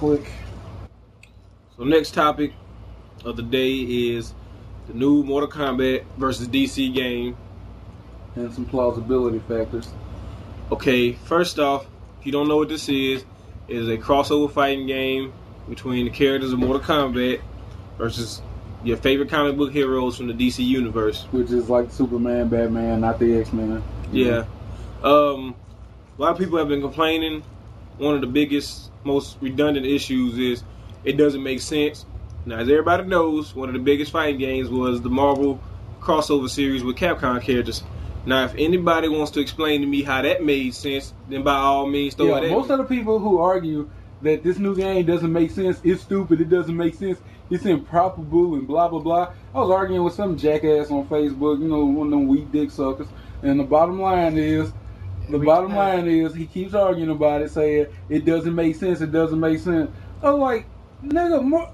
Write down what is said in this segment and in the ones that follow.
Click. So next topic of the day is the new Mortal Kombat versus DC game. And some plausibility factors. Okay, first off, if you don't know what this is, it is a crossover fighting game between the characters of Mortal Kombat versus your favorite comic book heroes from the DC universe. Which is like Superman, Batman, not the X-Men. Yeah. A lot of people have been complaining. One of the biggest, most redundant issues is it doesn't make sense. Now, as everybody knows, one of the biggest fighting games was the Marvel crossover series with Capcom characters. Now, if anybody wants to explain to me how that made sense, then by all means, throw it at most me. of the people who argue that this new game doesn't make sense, it's stupid, it doesn't make sense, it's improbable, and blah, blah, blah. I was arguing with some jackass on Facebook, one of them weak dick suckers. And the bottom line is, he keeps arguing about it, saying it doesn't make sense, it doesn't make sense. I was like, nigga,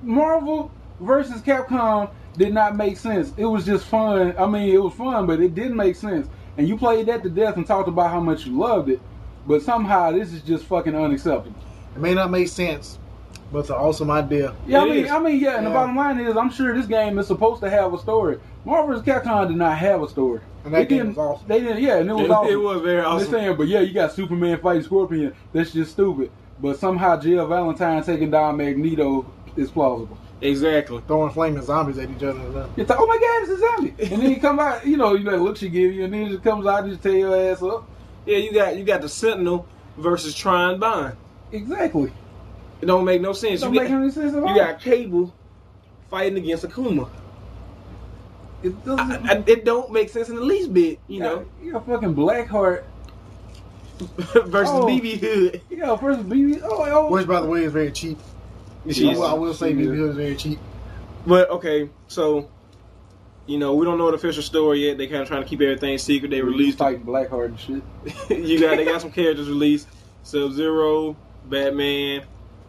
Marvel versus Capcom did not make sense. It was just fun. I mean, it was fun, but it didn't make sense. And you played that to death and talked about how much you loved it, but somehow this is just fucking unacceptable. It may not make sense, but it's an awesome idea. Yeah, I mean, and the bottom line is, I'm sure this game is supposed to have a story. Marvel vs. Capcom did not have a story. And that game was awesome. They didn't, and it was awesome. It was very awesome. They're saying, but yeah, you got Superman fighting Scorpion. That's just stupid. But somehow Jill Valentine taking down Magneto is plausible. Exactly. Throwing flaming zombies at each other. It's like, oh my God, it's a zombie. And then he come out, you know that look she give you, and then he just comes out and just tear your ass up. Yeah, you got the Sentinel versus Trine Bond. Exactly. It don't make no sense. It don't make any sense at all. You got Cable fighting against Akuma. It don't make sense in the least bit, you know. You got fucking Blackheart versus BB Hood. Yeah, versus BB. Which, by the way, is very cheap. I will say BB Hood is very cheap. But okay, so we don't know the official story yet. They kind of trying to keep everything secret. They released fighting Blackheart and shit. They got some characters released: Sub-Zero, Batman,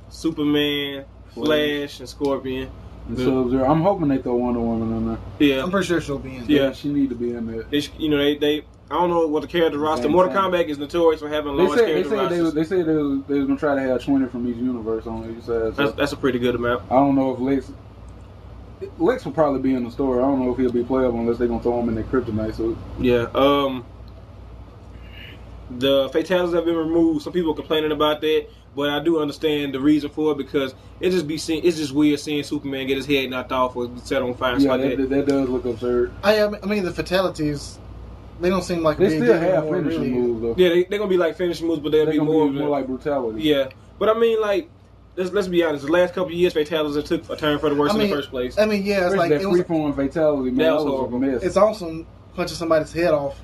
Superman, Flash, and Scorpion. And Sub-Zero. I'm hoping they throw Wonder Woman in there. Yeah, I'm pretty sure she'll be in there. Yeah, she need to be in there. They I don't know what the character roster. Mortal Kombat is notorious for having large character rosters. They said they was gonna try to have 20 from each universe on each side. So that's a pretty good amount. I don't know if Lex will probably be in the story. I don't know if he'll be playable unless they're gonna throw him in their kryptonite suit. Yeah. The fatalities have been removed. Some people are complaining about that, but I do understand the reason for it because it's just weird seeing Superman get his head knocked off or set on fire. Yeah, that does look absurd. I mean the fatalities. They don't seem like they still have finishing moves though. Yeah, they're gonna be like finishing moves, but they'll be more like brutality. Yeah, but I mean, like, let's be honest. The last couple of years, fatalities have took a turn for the worse in the first place. I mean, yeah, it's like that freeform fatality. Man, that was a mess. It's awesome punching somebody's head off,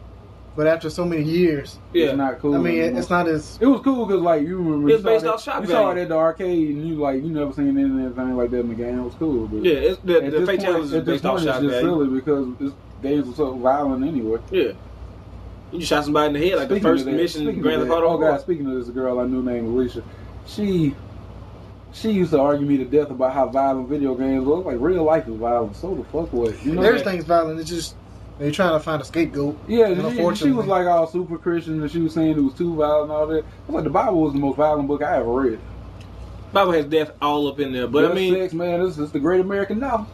but after so many years, it's not cool. I mean, it's not as. It was cool because like you remember, it's based off shock value. You saw it at the arcade, and you never seen anything like that in the game. It was cool. But yeah, it's the fatalities is based off shock value. It's just silly because this games are so violent anyway. Yeah. You just shot somebody in the head like the first mission in Grand Theft Auto. Oh God! Speaking of this girl I knew named Alicia, she used to argue me to death about how violent video games were. Like real life is violent. So the fuck what? Everything's violent. It's just they're trying to find a scapegoat. Yeah, she was like all super Christian and she was saying it was too violent and all that. I was like, the Bible was the most violent book I ever read. Bible has death all up in there, but I mean, sex, man, this is the Great American Novel.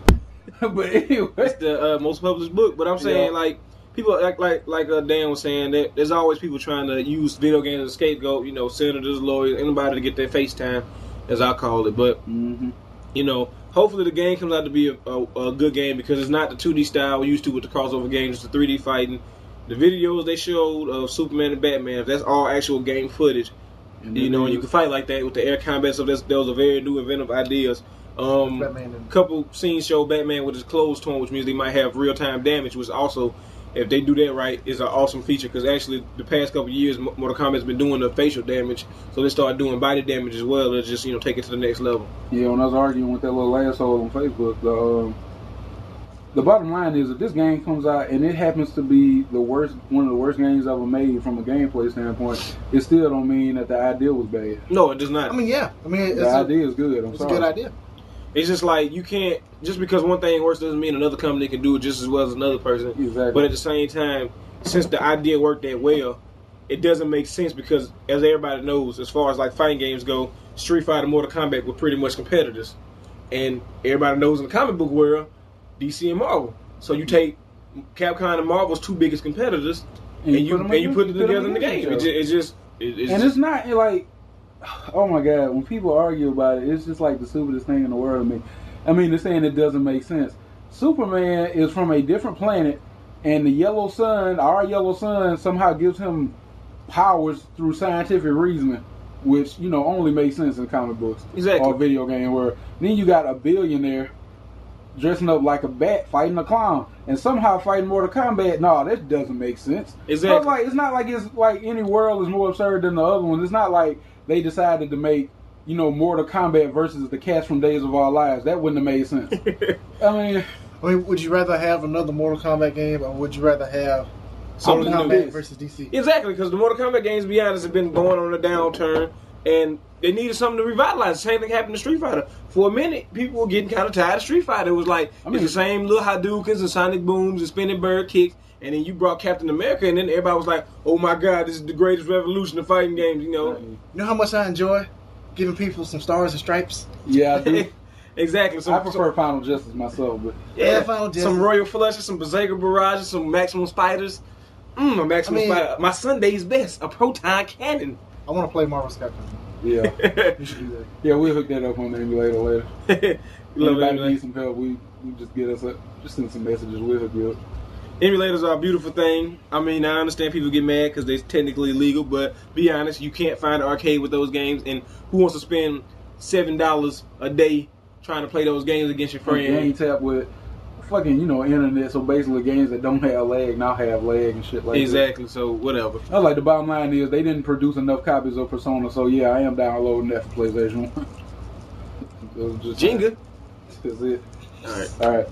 But anyway, it's the most published book. But I'm saying like. People like Dan was saying that there's always people trying to use video games as a scapegoat. Senators, lawyers, anybody to get their face time, as I call it. But hopefully the game comes out to be a good game because it's not the 2D style we're used to with the crossover games. It's the 3D fighting. The videos they showed of Superman and Batman, that's all actual game footage. And you can fight like that with the air combat. So those are very new, inventive ideas. Couple scenes show Batman with his clothes torn, which means they might have real time damage, which also. If they do that right, is an awesome feature because actually the past couple of years, Mortal Kombat's been doing the facial damage, so they started doing body damage as well. Let's just take it to the next level. Yeah, when I was arguing with that little asshole on Facebook, the bottom line is if this game comes out and it happens to be one of the worst games ever made from a gameplay standpoint, it still don't mean that the idea was bad. No, it does not. I mean, yeah, the idea is good. It's a good idea. It's just like you can't just because one thing works doesn't mean another company can do it just as well as another person. Exactly. But at the same time, since the idea worked that well, it doesn't make sense because as everybody knows, as far as like fighting games go, Street Fighter and Mortal Kombat were pretty much competitors. And everybody knows in the comic book world, DC and Marvel. So you take Capcom and Marvel's two biggest competitors, and you put them together in the game. It's and it's not like, oh my god, when people argue about it, it's just like the stupidest thing in the world to me. I mean, they're saying it doesn't make sense. Superman is from a different planet, and the yellow sun, our yellow sun, somehow gives him powers through scientific reasoning, which, you know, only makes sense in comic books or video game world. Then you got a billionaire dressing up like a bat fighting a clown, and somehow fighting Mortal Kombat. No, that doesn't make sense. Exactly. Like, it's not like it's like any world is more absurd than the other one. It's not like they decided to make, you know, Mortal Kombat versus the cats from Days of Our Lives. That wouldn't have made sense. I mean, would you rather have another Mortal Kombat game, or would you rather have Mortal Kombat versus DC? Exactly, because the Mortal Kombat games, to be honest, have been going on a downturn, and they needed something to revitalize. The same thing happened to Street Fighter. For a minute, people were getting kind of tired of Street Fighter. It was like, it's the same little Hadoukens and Sonic Booms and spinning bird kicks, and then you brought Captain America, and then everybody was like, oh my god, this is the greatest revolution of fighting games, you know? You know how much I enjoy giving people some stars and stripes? Yeah, I do. Exactly. I prefer Final Justice myself, but yeah, Final Justice. Some Royal Flushes, some Berserker Barrages, some Maximum Spiders. A Maximum Spider. My Sunday's best, a proton cannon. I want to play Marvel Capcom. Yeah. We should do that. Yeah, we'll hook that up on the emulator later. Anybody need some help, we just get us up. Just send some messages, we'll hook you up. Emulators are a beautiful thing. I mean, I understand people get mad because they're technically illegal, but be honest, you can't find an arcade with those games, and who wants to spend $7 a day trying to play those games against your friend? Game tap with fucking, you know, internet, so basically games that don't have lag now have lag and shit like that. Exactly, so whatever. I like the bottom line is they didn't produce enough copies of Persona, so yeah, I am downloading that for PlayStation 1. Jenga. That's it. Alright. Alright.